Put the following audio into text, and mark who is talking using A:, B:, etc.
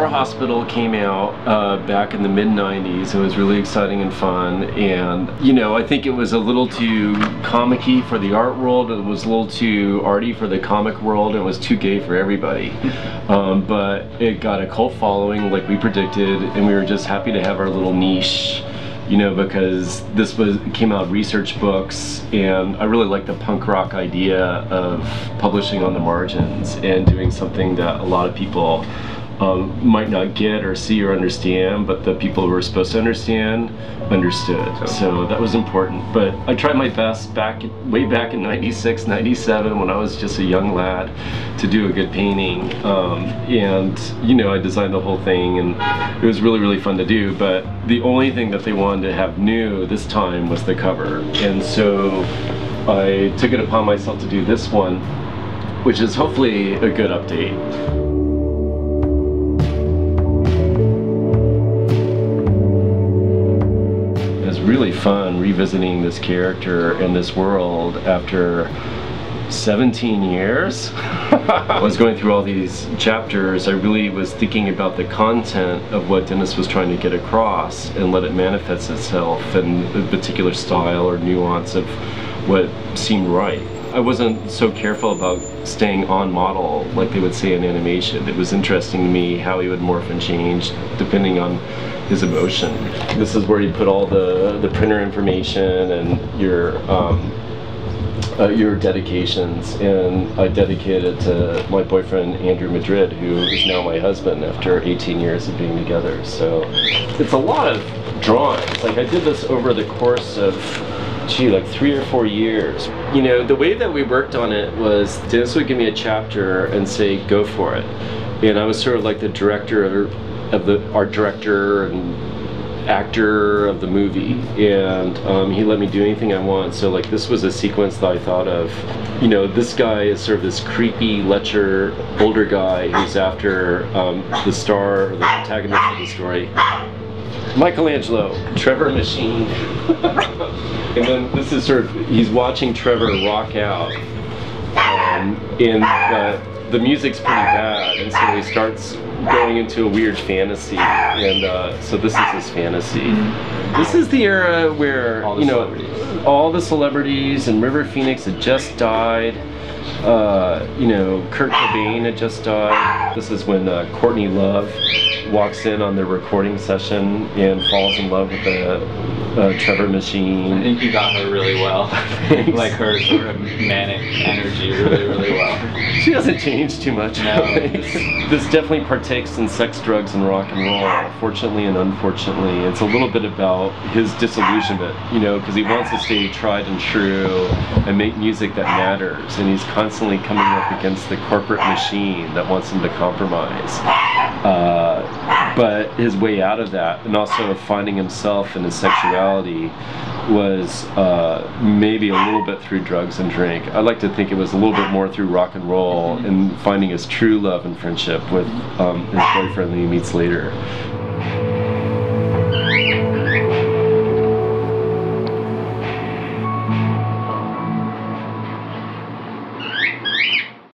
A: Hospital came out back in the mid-90s. It was really exciting and fun, and you know, I think it was a little too comic-y for the art world, it was a little too arty for the comic world, and it was too gay for everybody. But it got a cult following like we predicted, and we were just happy to have our little niche, you know, because this came out research books, and I really like the punk rock idea of publishing on the margins and doing something that a lot of people might not get or see or understand, but the people who were supposed to understand understood. So that was important. But I tried my best way back in 96, 97 when I was just a young lad to do a good painting. And you know, I designed the whole thing, and it was really, really fun to do. But the only thing that they wanted to have new this time was the cover. And so I took it upon myself to do this one, which is hopefully a good update. Really fun revisiting this character and this world after 17 years. I was going through all these chapters. I really was thinking about the content of what Dennis was trying to get across and let it manifest itself in a particular style or nuance of what seemed right. I wasn't so careful about staying on model like they would say in animation. It was interesting to me how he would morph and change depending on his emotion. This is where you put all the printer information and your dedications, and I dedicated it to my boyfriend Andrew Madrid, who is now my husband after 18 years of being together. So it's a lot of drawings. Like, I did this over the course of, gee, like 3 or 4 years. You know, the way that we worked on it was Dennis would give me a chapter and say, go for it. And I was sort of like the director of the art director and actor of the movie, and he let me do anything I want. So like, this was a sequence that I thought of, you know, this guy is sort of this creepy lecher older guy who's after the star or the protagonist of the story, Michelangelo, Trevor Machine. And then this is sort of, he's watching Trevor rock out, and the music's pretty bad, and so he starts going into a weird fantasy, and so this is his fantasy. This is the era where, you know, all the celebrities, and River Phoenix had just died, you know, Kurt Cobain had just died. This is when Courtney Love walks in on their recording session and falls in love with the Trevor Machine.
B: I think you got her really well. Like her sort of manic energy really, really well.
A: She hasn't changed too much.
B: No.
A: This definitely partakes in sex, drugs, and rock and roll, fortunately and unfortunately. It's a little bit about his disillusionment, you know, because he wants to stay tried and true and make music that matters, and he's constantly coming up against the corporate machine that wants him to compromise. But his way out of that, and also finding himself and his sexuality, was maybe a little bit through drugs and drink. I like to think it was a little bit more through rock and roll and finding his true love and friendship with his boyfriend that he meets later.